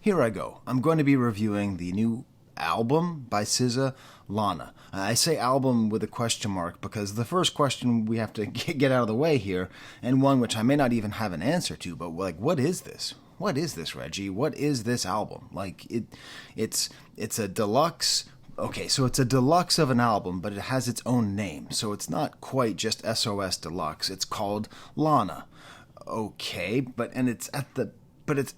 here I go. I'm going to be reviewing the new album by SZA, Lana. I say album with a question mark because the first question we have to get out of the way here, and one which I may not even have an answer to, but like, what is this? What is this, Reggie? What is this album? Like, it's a deluxe. Okay, so it's a deluxe of an album, but it has its own name, so it's not quite just SOS Deluxe. It's called Lana. Okay, but it's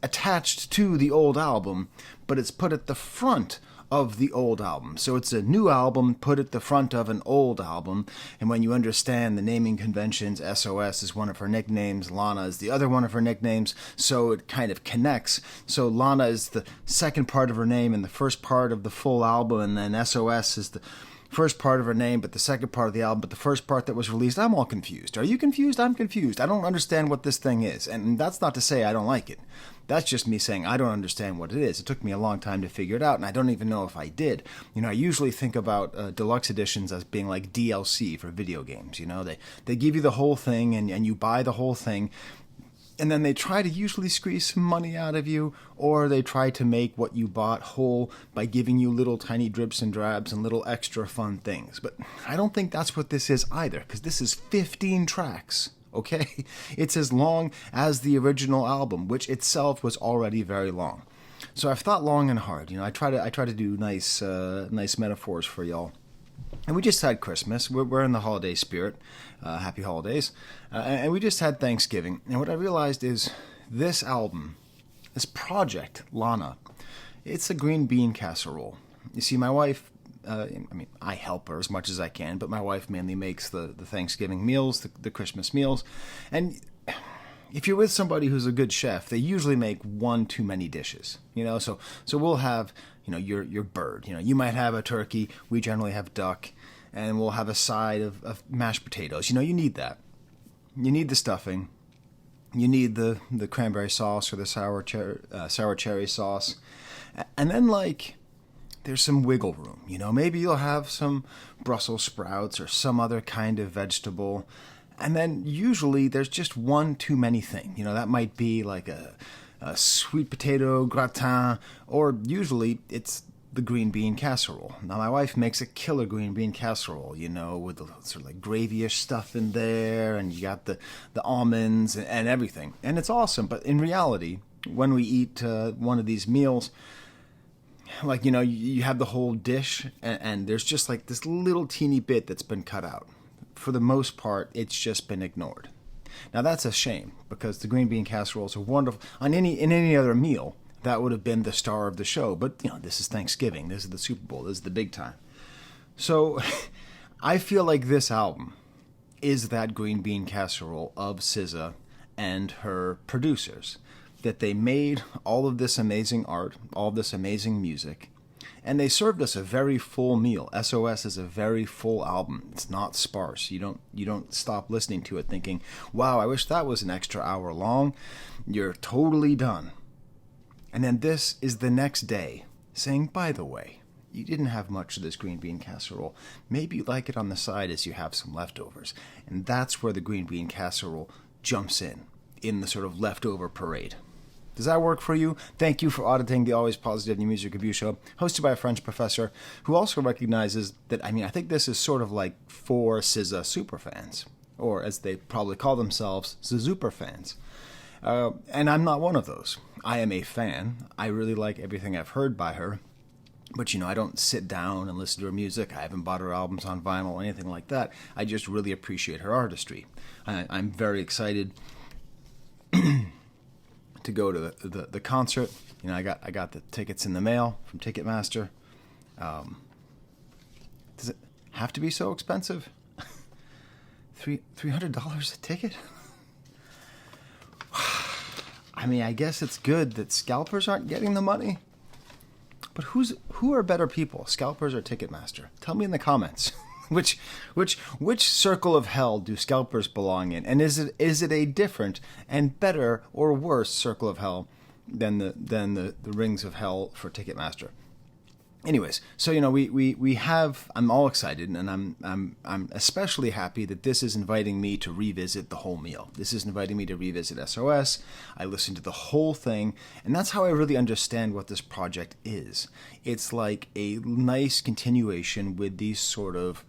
attached to the old album, but it's put at the front of the old album. So it's a new album put at the front of an old album, and when you understand the naming conventions, SOS is one of her nicknames, Lana is the other one of her nicknames, so it kind of connects. So Lana is the second part of her name and the first part of the full album, and then SOS is the first part of her name, but the second part of the album, but the first part that was released. I'm all confused. Are you confused? I'm confused. I don't understand what this thing is. And that's not to say I don't like it. That's just me saying I don't understand what it is. It took me a long time to figure it out, and I don't even know if I did. You know, I usually think about deluxe editions as being like DLC for video games. You know, they give you the whole thing, and you buy the whole thing, and then they try to usually squeeze some money out of you, or they try to make what you bought whole by giving you little tiny drips and drabs and little extra fun things. But I don't think that's what this is either, because this is 15 tracks, okay? It's as long as the original album, which itself was already very long. So I've thought long and hard. You know, I try to do nice metaphors for y'all. And we just had Christmas. We're in the holiday spirit. Happy holidays. And we just had Thanksgiving. And what I realized is this album, this project, Lana, it's a green bean casserole. You see, my wife, I help her as much as I can, but my wife mainly makes the Thanksgiving meals, the Christmas meals. And if you're with somebody who's a good chef, they usually make one too many dishes. You know, so we'll have, you know, your bird. You know, you might have a turkey. We generally have duck, and we'll have a side of mashed potatoes. You know, you need that. You need the stuffing. You need the cranberry sauce or the sour cherry sauce, and then like there's some wiggle room. You know, maybe you'll have some Brussels sprouts or some other kind of vegetable. And then usually there's just one too many thing. You know, that might be like a sweet potato gratin, or usually it's the green bean casserole. Now, my wife makes a killer green bean casserole, you know, with the sort of like gravy-ish stuff in there, and you got the almonds and everything. And it's awesome. But in reality, when we eat one of these meals, like, you know, you have the whole dish, and there's just like this little teeny bit that's been cut out. For the most part, it's just been ignored. Now, that's a shame, because the green bean casseroles are wonderful. In any other meal, that would have been the star of the show. But, you know, this is Thanksgiving. This is the Super Bowl. This is the big time. So I feel like this album is that green bean casserole of SZA and her producers. That they made all of this amazing art, all of this amazing music, and they served us a very full meal. SOS is a very full album. It's not sparse. You don't stop listening to it thinking, wow, I wish that was an extra hour long. You're totally done. And then this is the next day saying, by the way, you didn't have much of this green bean casserole. Maybe you like it on the side as you have some leftovers. And that's where the green bean casserole jumps in the sort of leftover parade. Does that work for you? Thank you for auditing the Always Positive New Music Review Show, hosted by a French professor who also recognizes that, I think this is sort of like for SZA superfans, or as they probably call themselves, the superfans. And I'm not one of those. I am a fan. I really like everything I've heard by her. But, you know, I don't sit down and listen to her music. I haven't bought her albums on vinyl or anything like that. I just really appreciate her artistry. I'm very excited to go to the concert. You know, I got the tickets in the mail from Ticketmaster. Does it have to be so expensive? $300 a ticket? I guess it's good that scalpers aren't getting the money. But who are better people, scalpers or Ticketmaster? Tell me in the comments. Which circle of hell do scalpers belong in? And is it a different and better or worse circle of hell than the rings of hell for Ticketmaster? Anyways, so we have. I'm all excited, and I'm especially happy that this is inviting me to revisit the whole meal. This is inviting me to revisit SOS. I listened to the whole thing, and that's how I really understand what this project is. It's like a nice continuation with these sort of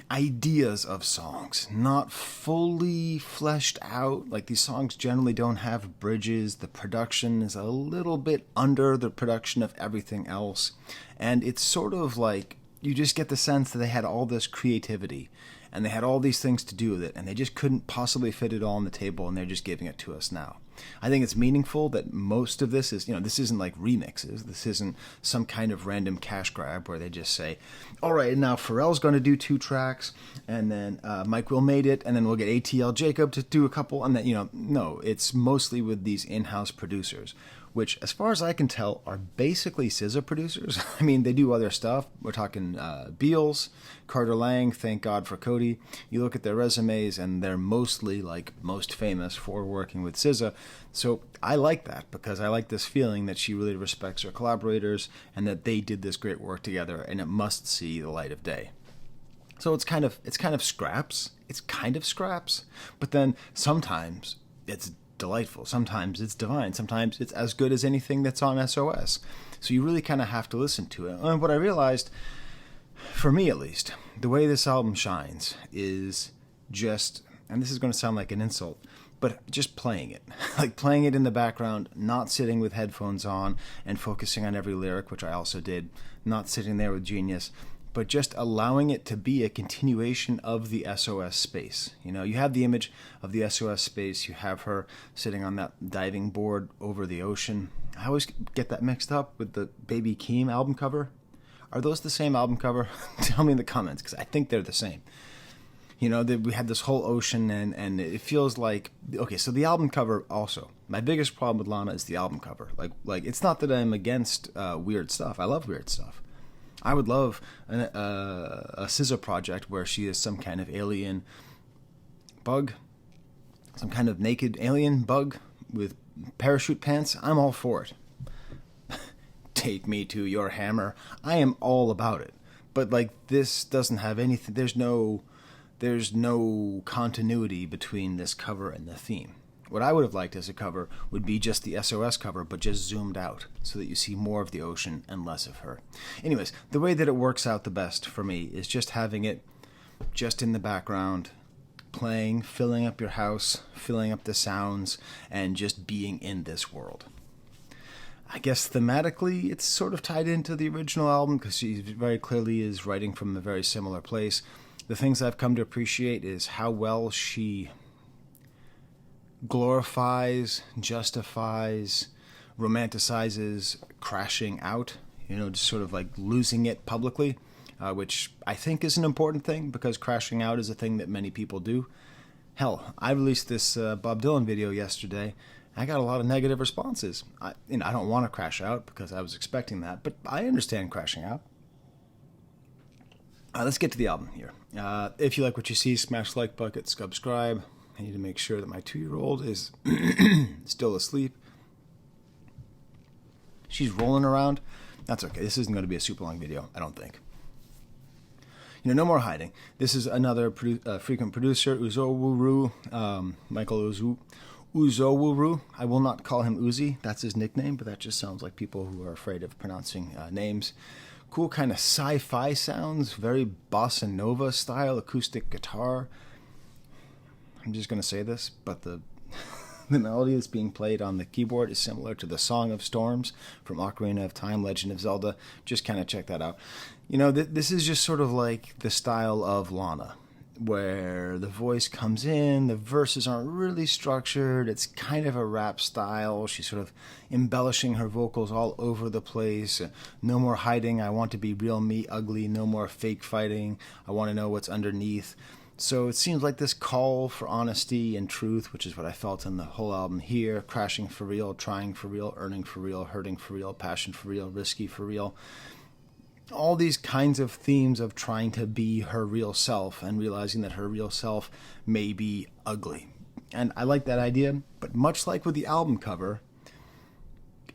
ideas of songs, not fully fleshed out. Like, these songs generally don't have bridges. The production is a little bit under the production of everything else. And it's sort of like you just get the sense that they had all this creativity and they had all these things to do with it, and they just couldn't possibly fit it all on the table, and they're just giving it to us now. I think it's meaningful that most of this is, this isn't like remixes. This isn't some kind of random cash grab where they just say, all right, now Pharrell's going to do 2 tracks, and then Mike Will made it, and then we'll get ATL Jacob to do a couple, and then, no, it's mostly with these in-house producers, which, as far as I can tell, are basically SZA producers. I mean, they do other stuff. We're talking Beals, Carter Lang, thank God for Cody. You look at their resumes, and they're mostly, like, most famous for working with SZA. So I like that, because I like this feeling that she really respects her collaborators and that they did this great work together, and it must see the light of day. So it's kind of scraps. It's kind of scraps, but then sometimes it's delightful. Sometimes it's divine. Sometimes it's as good as anything that's on SOS. So you really kind of have to listen to it. And what I realized, for me at least, the way this album shines is just, and this is going to sound like an insult, but just playing it. Like playing it in the background, not sitting with headphones on and focusing on every lyric, which I also did, not sitting there with Genius, but just allowing it to be a continuation of the SOS space. You have the image of the SOS space. You have her sitting on that diving board over the ocean. I always get that mixed up with the Baby Keem album cover. Are those the same album cover? Tell me in the comments, because I think they're the same. We had this whole ocean, and it feels like, okay, so the album cover also. My biggest problem with Lana is the album cover. Like it's not that I'm against weird stuff. I love weird stuff. I would love a SZA project where she is some kind of alien bug, some kind of naked alien bug with parachute pants. I'm all for it. Take me to your hammer. I am all about it. But this doesn't have anything. There's no continuity between this cover and the theme. What I would have liked as a cover would be just the SOS cover, but just zoomed out so that you see more of the ocean and less of her. Anyways, the way that it works out the best for me is just having it just in the background, playing, filling up your house, filling up the sounds, and just being in this world. I guess thematically it's sort of tied into the original album because she very clearly is writing from a very similar place. The things I've come to appreciate is how well she glorifies, justifies, romanticizes crashing out, just sort of like losing it publicly, which I think is an important thing because crashing out is a thing that many people do. Hell, I released this Bob Dylan video yesterday. I got a lot of negative responses. I don't want to crash out because I was expecting that, but I understand crashing out. Let's get to the album here. If you like what you see, smash the like button, subscribe. I need to make sure that my 2-year-old is still asleep. She's rolling around. That's okay. This isn't going to be a super long video, I don't think. No more hiding. This is another frequent producer, Uzowuru, Michael Uzowuru. I will not call him Uzi. That's his nickname, but that just sounds like people who are afraid of pronouncing names. Cool kind of sci-fi sounds, very bossa nova style acoustic guitar. I'm just going to say this, but the melody that's being played on the keyboard is similar to the Song of Storms from Ocarina of Time, Legend of Zelda. Just kind of check that out. This is just sort of like the style of Lana, where the voice comes in, the verses aren't really structured, it's kind of a rap style, she's sort of embellishing her vocals all over the place. No more hiding, I want to be real me ugly, no more fake fighting, I want to know what's underneath. So it seems like this call for honesty and truth, which is what I felt in the whole album here, crashing for real, trying for real, earning for real, hurting for real, passion for real, risky for real. All these kinds of themes of trying to be her real self and realizing that her real self may be ugly. And I like that idea, but much like with the album cover,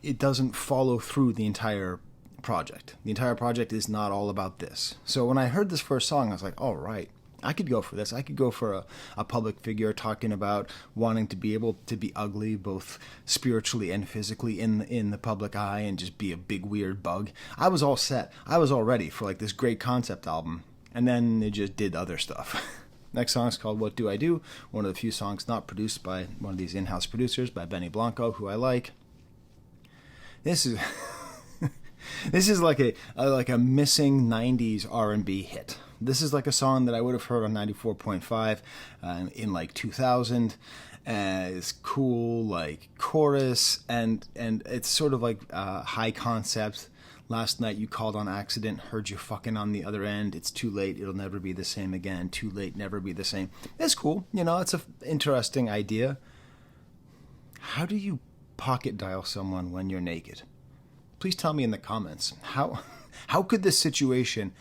it doesn't follow through the entire project. The entire project is not all about this. So when I heard this first song, I was like, all right, I could go for this. I could go for a public figure talking about wanting to be able to be ugly, both spiritually and physically in the public eye, and just be a big weird bug. I was all set. I was all ready for like this great concept album. And then they just did other stuff. Next song is called What Do I Do? One of the few songs not produced by one of these in-house producers, by Benny Blanco, who I like. This is this is like a missing 90s R&B hit. This is like a song that I would have heard on 94.5 in like 2000. It's cool, like chorus, and it's sort of like high concept. Last night you called on accident, heard you fucking on the other end. It's too late, it'll never be the same again. Too late, never be the same. It's cool, it's an interesting idea. How do you pocket dial someone when you're naked? Please tell me in the comments. How could this situation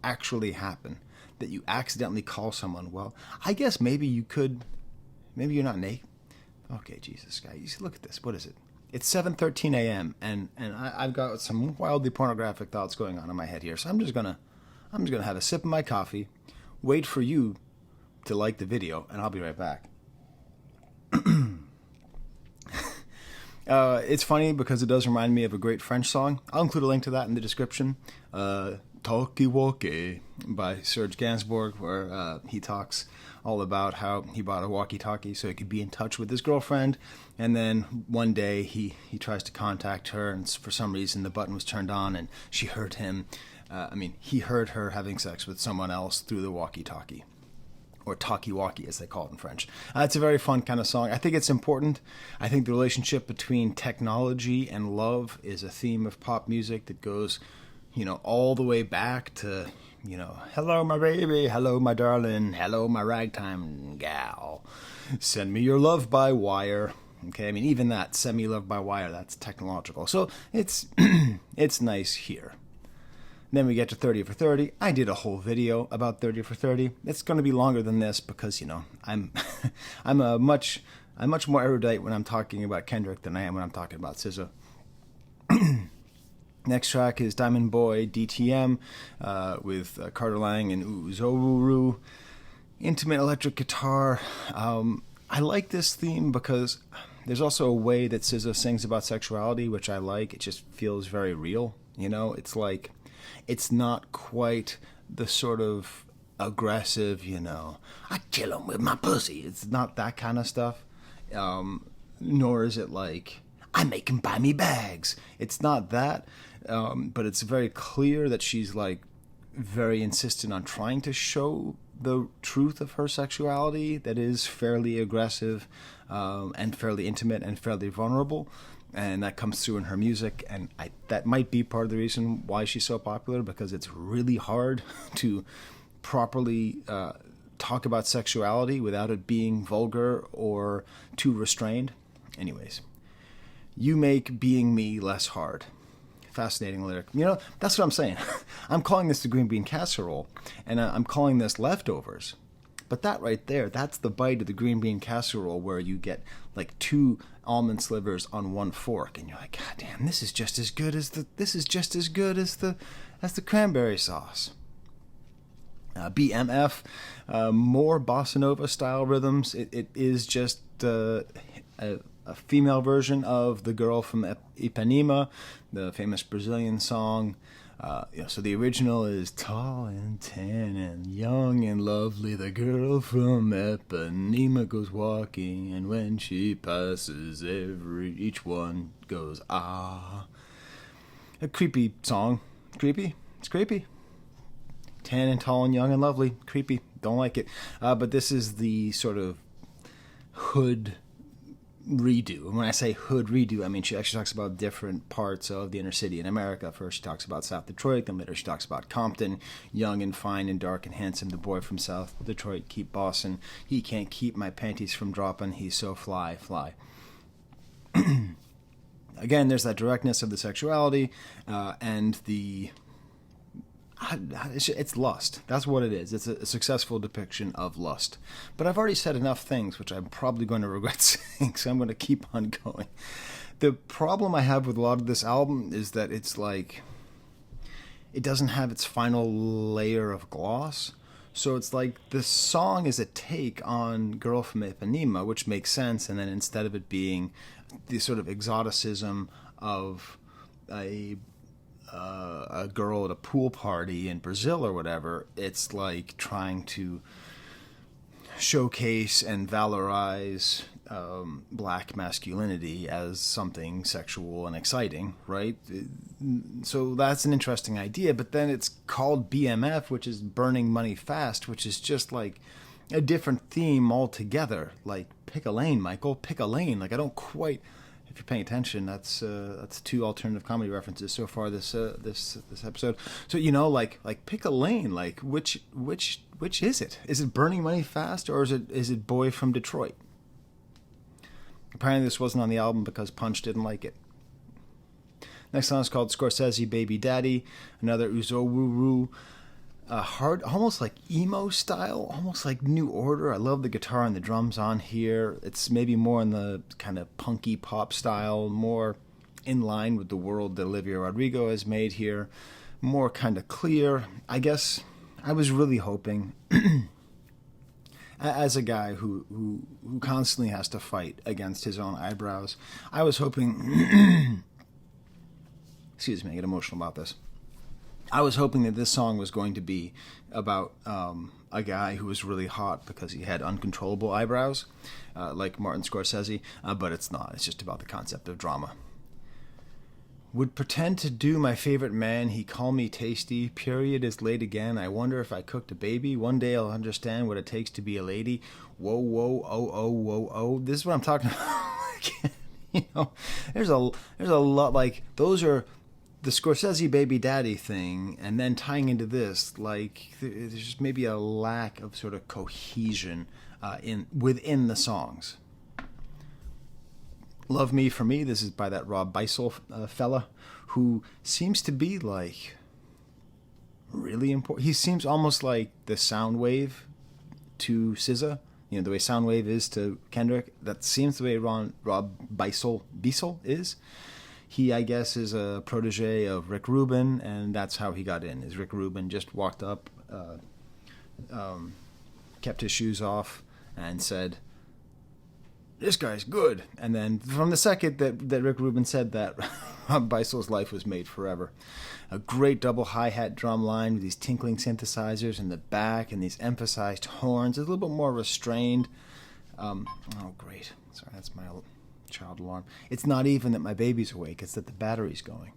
actually happen? That you accidentally call someone? Well, I guess maybe you could. Maybe you're not naked. Okay, Jesus, guys, look at this. What is it? It's 7:13 a.m. and I've got some wildly pornographic thoughts going on in my head here. So I'm just gonna have a sip of my coffee, wait for you to like the video, and I'll be right back. It's funny because it does remind me of a great French song. I'll include a link to that in the description. Talkie Walkie by Serge Gainsbourg, where he talks all about how he bought a walkie-talkie so he could be in touch with his girlfriend, and then one day he tries to contact her, and for some reason the button was turned on, and she heard him. He heard her having sex with someone else through the walkie-talkie, or talkie-walkie as they call it in French. It's a very fun kind of song. I think it's important. I think the relationship between technology and love is a theme of pop music that goes all the way back to, hello, my baby, hello, my darling, hello, my ragtime gal, send me your love by wire. Okay, even that, send me love by wire, that's technological. So it's it's nice here. Then we get to 30 for 30. I did a whole video about 30 for 30. It's going to be longer than this because, I'm much more erudite when I'm talking about Kendrick than I am when I'm talking about SZA. Next track is Diamond Boy DTM with Carter Lang and Uzoruru. Intimate electric guitar. I like this theme because there's also a way that SZA sings about sexuality, which I like. It just feels very real. It's like, it's not quite the sort of aggressive, I kill him with my pussy. It's not that kind of stuff. Nor is it like, I make him buy me bags. It's not that. But it's very clear that she's like very insistent on trying to show the truth of her sexuality that is fairly aggressive and fairly intimate and fairly vulnerable, and that comes through in her music. And that might be part of the reason why she's so popular, because it's really hard to properly talk about sexuality without it being vulgar or too restrained. Anyways, you make being me less hard. Fascinating lyric. That's what I'm saying. I'm calling this the green bean casserole, and I'm calling this leftovers. But that right there, that's the bite of the green bean casserole where you get like 2 almond slivers on 1 fork, and you're like, God damn, this is just as good as the cranberry sauce. BMF, more bossa nova style rhythms. It is just a female version of The Girl from Ipanema, the famous Brazilian song. So the original is tall and tan and young and lovely. The girl from Ipanema goes walking, and when she passes, each one goes ah. A creepy song. Creepy? It's creepy. Tan and tall and young and lovely. Creepy. Don't like it. But this is the sort of hood redo. And when I say hood redo, I mean she actually talks about different parts of the inner city in America. First she talks about South Detroit, then later she talks about Compton. Young and fine and dark and handsome, the boy from South Detroit keep bossin'. He can't keep my panties from dropping, he's so fly. Again, there's that directness of the sexuality and the... It's lust. That's what it is. It's a successful depiction of lust. But I've already said enough things, which I'm probably going to regret saying, so I'm going to keep on going. The problem I have with a lot of this album is that it's like, it doesn't have its final layer of gloss. So it's like the song is a take on Girl from Ipanema, which makes sense. And then instead of it being the sort of exoticism of a girl at a pool party in Brazil or whatever, it's like trying to showcase and valorize black masculinity as something sexual and exciting, right? So that's an interesting idea, but then it's called BMF, which is Burning Money Fast, which is just like a different theme altogether. Like, pick a lane, Michael, pick a lane. Like, I don't quite... If you're paying attention, that's two alternative comedy references so far this episode. So like pick a lane. Like which is it? Is it Burning Money Fast or is it Boy from Detroit? Apparently this wasn't on the album because Punch didn't like it. Next song is called Scorsese Baby Daddy, another Uzo Wuru. Hard, almost like emo style, almost like New Order. I love the guitar and the drums on here. It's maybe more in the kind of punky pop style, more in line with the world that Olivia Rodrigo has made here, more kind of clear. I guess I was really hoping, as a guy who constantly has to fight against his own eyebrows, I was hoping, excuse me, I get emotional about this. I was hoping that this song was going to be about a guy who was really hot because he had uncontrollable eyebrows, like Martin Scorsese, but it's not. It's just about the concept of drama. Would pretend to do my favorite man, he call me tasty, period is late again, I wonder if I cooked a baby, one day I'll understand what it takes to be a lady, whoa, whoa, oh, whoa, oh, this is what I'm talking about. There's a lot, like, those are... The Scorsese Baby Daddy thing, and then tying into this, like there's just maybe a lack of sort of cohesion within the songs. Love Me For Me, this is by that Rob Beisel fella, who seems to be like really important. He seems almost like the Soundwave to SZA. The way Soundwave is to Kendrick. That seems the way Rob Beisel is. He, I guess, is a protege of Rick Rubin, and that's how he got in. Is Rick Rubin just walked up, kept his shoes off, and said, "This guy's good." And then from the second that Rick Rubin said that, Rob Beisel's life was made forever. A great double hi-hat drum line with these tinkling synthesizers in the back and these emphasized horns. It's a little bit more restrained. Oh, great. Sorry, that's my child alarm. It's not even that my baby's awake, it's that the battery's going.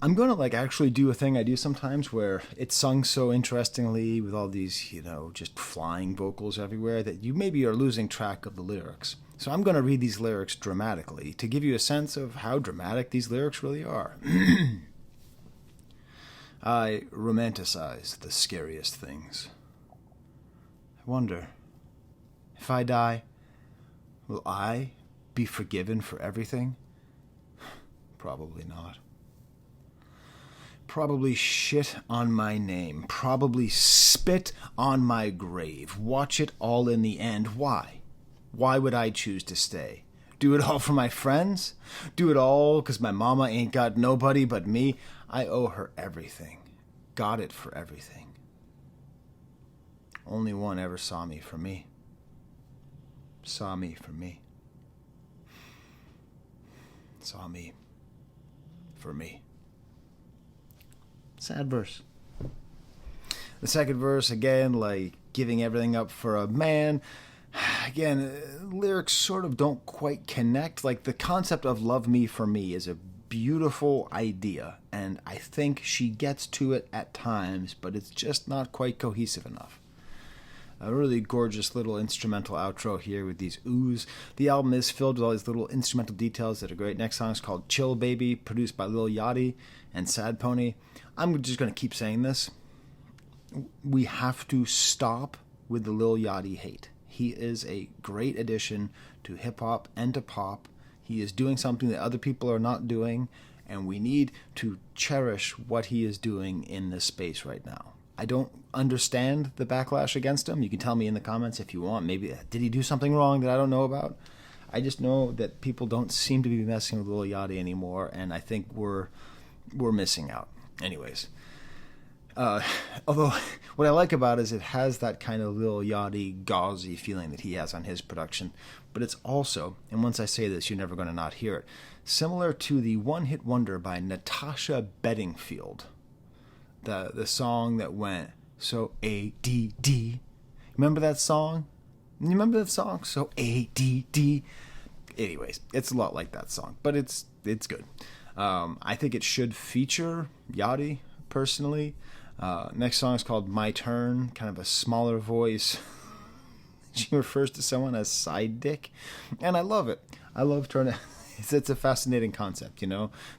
I'm going to actually do a thing I do sometimes where it's sung so interestingly with all these, just flying vocals everywhere that you maybe are losing track of the lyrics. So I'm going to read these lyrics dramatically to give you a sense of how dramatic these lyrics really are. I romanticize the scariest things. I wonder, if I die, will I be forgiven for everything? Probably not. Probably shit on my name. Probably spit on my grave. Watch it all in the end. Why? Why would I choose to stay? Do it all for my friends? Do it all because my mama ain't got nobody but me? I owe her everything. Got it for everything. Only one ever saw me for me. Saw me for me. Saw me for me. Sad verse. The second verse, again, giving everything up for a man. Again, lyrics sort of don't quite connect. The concept of love me for me is a beautiful idea, and I think she gets to it at times, but it's just not quite cohesive enough. A really gorgeous little instrumental outro here with these oohs. The album is filled with all these little instrumental details that are great. Next song is called Chill Baby, produced by Lil Yachty and Sad Pony. I'm just going to keep saying this. We have to stop with the Lil Yachty hate. He is a great addition to hip-hop and to pop. He is doing something that other people are not doing, and we need to cherish what he is doing in this space right now. I don't understand the backlash against him. You can tell me in the comments if you want. Maybe, did he do something wrong that I don't know about? I just know that people don't seem to be messing with Lil Yachty anymore, and I think we're we're missing out. Anyways, although what I like about it is it has that kind of little yachty, gauzy feeling that he has on his production, but it's also, and once I say this, you're never going to not hear it, similar to the one-hit wonder by Natasha Bedingfield, the song that went so ADD. Remember that song? You remember that song? So ADD. Anyways, it's a lot like that song, but it's good. I think it should feature Yachty, personally. Next song is called My Turn, kind of a smaller voice. She refers to someone as side dick, and I love it. I love turning. It's a fascinating concept,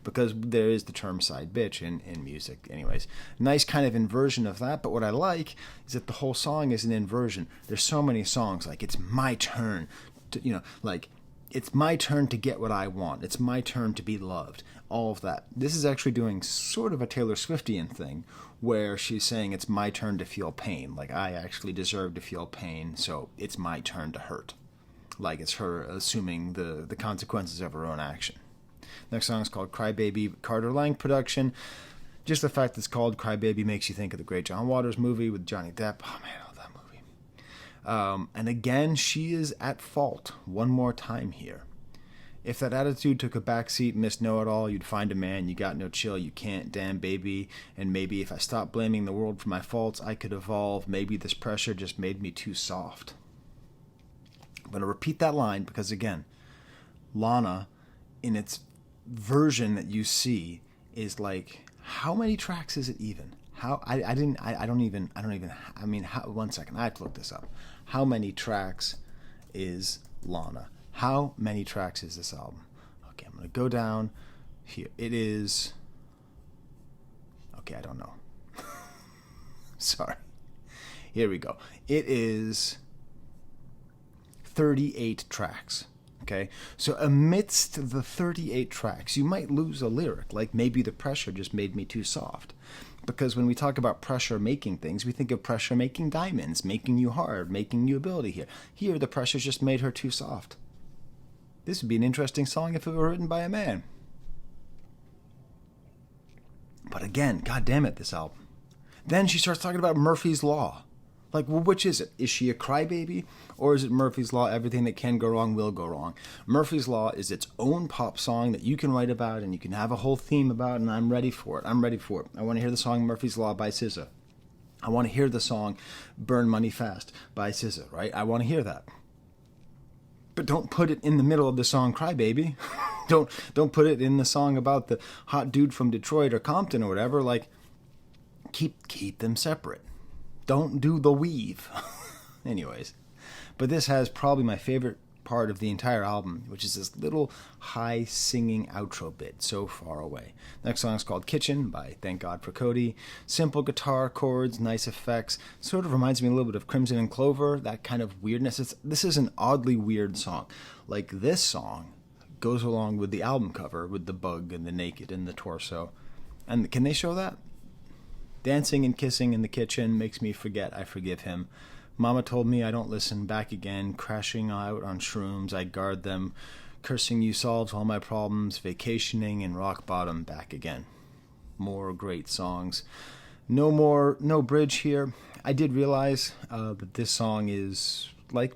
because there is the term side bitch in music. Anyways, nice kind of inversion of that. But what I like is that the whole song is an inversion. There's so many songs like it's my turn to, like it's my turn to get what I want. It's my turn to be loved. All of that. This is actually doing sort of a Taylor Swiftian thing where she's saying it's my turn to feel pain. Like I actually deserve to feel pain, so it's my turn to hurt. Like it's her assuming the consequences of her own action. Next song is called Crybaby, Carter Lang production. Just the fact that it's called Crybaby makes you think of the great John Waters movie with Johnny Depp. Oh man, I love that movie. And again, she is at fault one more time here. If that attitude took a backseat, Miss Know-It-All, you'd find a man, you got no chill, you can't, damn baby. And maybe if I stopped blaming the world for my faults, I could evolve. Maybe this pressure just made me too soft. I'm going to repeat that line because, again, Lana, in its version that you see, is like, how many tracks is it even? How one second, I have to look this up. How many tracks is Lana? How many tracks is this album? Okay, I'm going to go down here. It is, okay, I don't know. Sorry. Here we go. It is 38 tracks. Okay, so amidst the 38 tracks, you might lose a lyric, like maybe the pressure just made me too soft. Because when we talk about pressure making things, we think of pressure making diamonds, making you hard, making you ability here. Here, the pressure just made her too soft. This would be an interesting song if it were written by a man. But again, God damn it, this album. Then she starts talking about Murphy's Law. Like, well, which is it? Is she a crybaby? Or is it Murphy's Law, everything that can go wrong will go wrong? Murphy's Law is its own pop song that you can write about and you can have a whole theme about, and I'm ready for it. I want to hear the song Murphy's Law by SZA. I want to hear the song Burn Money Fast by SZA, right? I want to hear that. But don't put it in the middle of the song Crybaby. Don't put it in the song about the hot dude from Detroit or Compton or whatever. Like, keep them separate. Don't do the weave. Anyways, but this has probably my favorite part of the entire album, which is this little high singing outro bit, So Far Away. Next song is called Kitchen by Thank God for Cody. Simple guitar chords, nice effects. Sort of reminds me a little bit of Crimson and Clover, that kind of weirdness. This is an oddly weird song. Like, this song goes along with the album cover with the bug and the naked and the torso. And can they show that? Dancing and kissing in the kitchen makes me forget I forgive him. Mama told me I don't listen, back again, crashing out on shrooms, I guard them, cursing you solves all my problems, vacationing and rock bottom, back again. More great songs. No bridge here. I did realize that this song is like,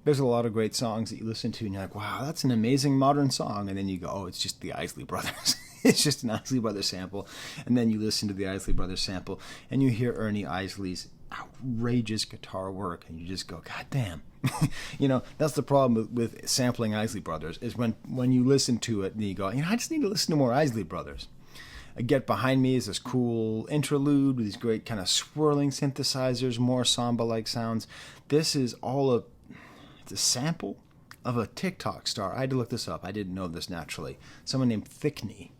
there's a lot of great songs that you listen to and you're like, wow, that's an amazing modern song. And then you go, oh, it's just the Isley Brothers. It's just an Isley Brothers sample. And then you listen to the Isley Brothers sample and you hear Ernie Isley's outrageous guitar work and you just go, God damn. That's the problem with sampling Isley Brothers, is when you listen to it and you go, I just need to listen to more Isley Brothers. Get behind me is this cool interlude with these great kind of swirling synthesizers, more samba-like sounds. This is it's a sample of a TikTok star. I had to look this up. I didn't know this naturally. Someone named Thickney,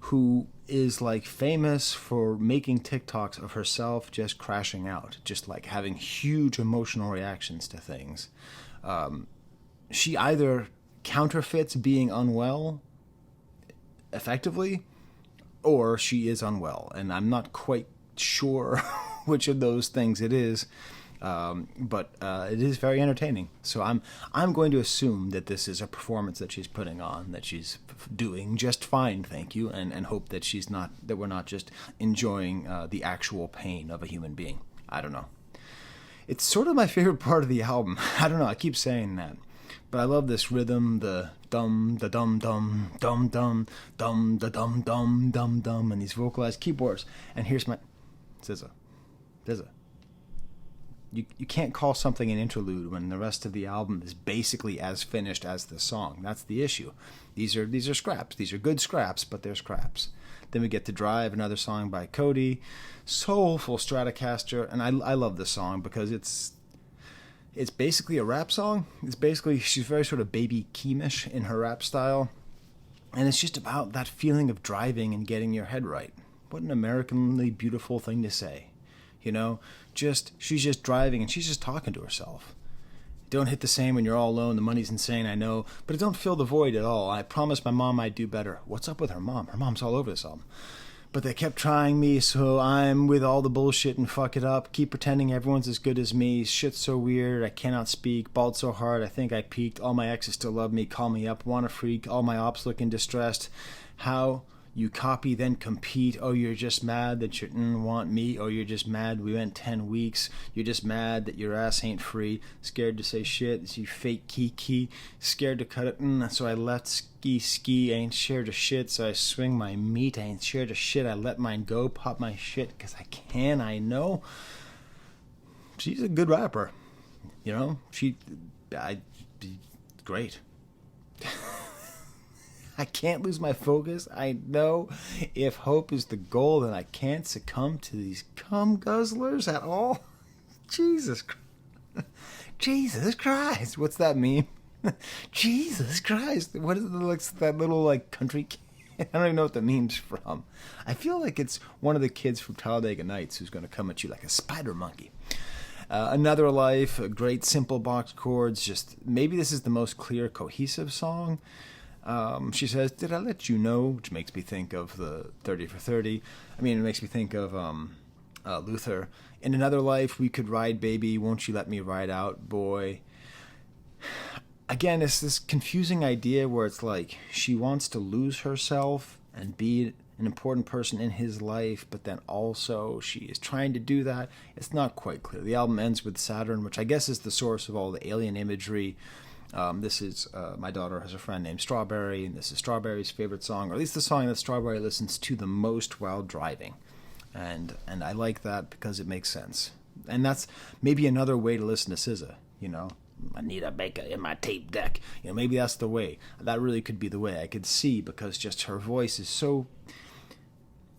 who is like famous for making TikToks of herself just crashing out, just like having huge emotional reactions to things. She either counterfeits being unwell effectively, or she is unwell, and I'm not quite sure which of those things it is. But it is very entertaining. So I'm going to assume that this is a performance that she's putting on, that she's doing just fine, thank you, and hope that we're not just enjoying the actual pain of a human being. I don't know. It's sort of my favorite part of the album. I don't know. I keep saying that. But I love this rhythm, the dum, the dum, dum, dum, dum, dum, the dum, dum, dum, dum, and these vocalized keyboards. And here's my SZA. You can't call something an interlude when the rest of the album is basically as finished as the song. That's the issue. These are scraps. These are good scraps, but they're scraps. Then we get to Drive, another song by Cody, soulful Stratocaster, and I love this song because it's basically a rap song. She's very sort of Baby Keemish in her rap style, and it's just about that feeling of driving and getting your head right. What an Americanly beautiful thing to say. You know, she's just driving and she's just talking to herself. Don't hit the same when you're all alone. The money's insane, I know, but it don't fill the void at all. I promised my mom I'd do better. What's up with her mom? Her mom's all over this album. But they kept trying me, so I'm with all the bullshit and fuck it up. Keep pretending everyone's as good as me. Shit's so weird, I cannot speak. Balled so hard, I think I peaked. All my exes still love me, call me up, wanna freak. All my ops looking distressed. How you copy, then compete. Oh, you're just mad that you want me. Oh, you're just mad we went 10 weeks. You're just mad that your ass ain't free. Scared to say shit. You fake kiki. Scared to cut it. So I left ski. I ain't scared of shit, so I swing my meat. I ain't scared of shit. I let mine go. Pop my shit because I can. I know. She's a good rapper. You know? Great. I can't lose my focus. I know if hope is the goal, then I can't succumb to these cum guzzlers at all. Jesus Christ. What's that meme? Jesus Christ. What is it, looks that little like country kid? I don't even know what the meme's from. I feel like it's one of the kids from Talladega Nights who's going to come at you like a spider monkey. Another Life, great simple box chords. Just maybe this is the most clear, cohesive song. She says, did I let you know? Which makes me think of the 30 for 30. I mean, it makes me think of Luther. In Another Life, we could ride, baby. Won't you let me ride out, boy? Again, it's this confusing idea where it's like she wants to lose herself and be an important person in his life, but then also she is trying to do that. It's not quite clear. The album ends with Saturn, which I guess is the source of all the alien imagery. This is my daughter has a friend named Strawberry, and this is Strawberry's favorite song, or at least the song that Strawberry listens to the most while driving. And I like that because it makes sense. And that's maybe another way to listen to SZA, you know. I need a baker in my tape deck. You know, maybe that's the way. That really could be the way. I could see, because just her voice is so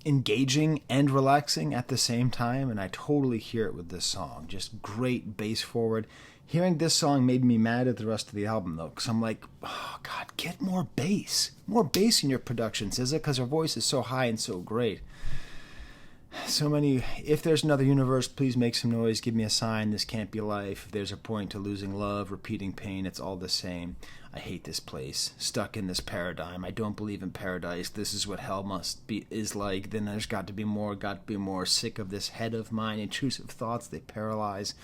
engaging and relaxing at the same time, and I totally hear it with this song. Just great bass forward. Hearing this song made me mad at the rest of the album, though, because I'm like, oh, God, get more bass. More bass in your production, SZA, because her voice is so high and so great. So many, if there's another universe, please make some noise, give me a sign, this can't be life. If there's a point to losing love, repeating pain, it's all the same. I hate this place, stuck in this paradigm. I don't believe in paradise. This is what hell is like. Then there's got to be more. Sick of this head of mine. Intrusive thoughts, they paralyze.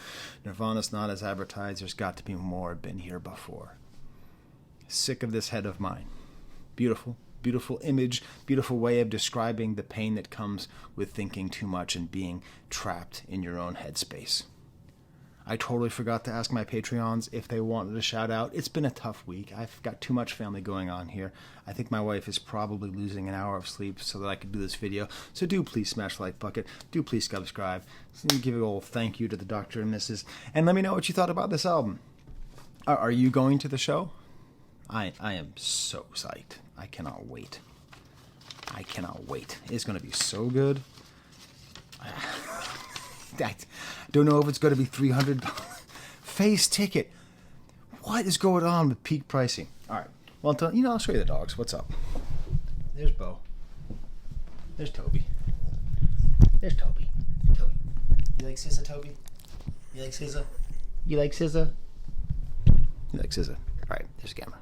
Nirvana's not as advertised. There's got to be more. Been here before. Sick of this head of mine. Beautiful. Beautiful image, beautiful way of describing the pain that comes with thinking too much and being trapped in your own headspace. I totally forgot to ask my Patreons if they wanted a shout out. It's been a tough week. I've got too much family going on here. I think my wife is probably losing an hour of sleep so that I could do this video. So do please smash the like bucket. Do please subscribe. Give a little thank you to the Dr. and Mrs. And let me know what you thought about this album. Are you going to the show? I am so psyched. I cannot wait. It's going to be so good. I don't know if it's going to be $300 face ticket. What is going on with peak pricing? All right. Well, I'll show you the dogs. What's up? There's Bo. There's Toby. Toby. You like SZA, Toby? You like SZA? You like SZA? All right. There's a camera.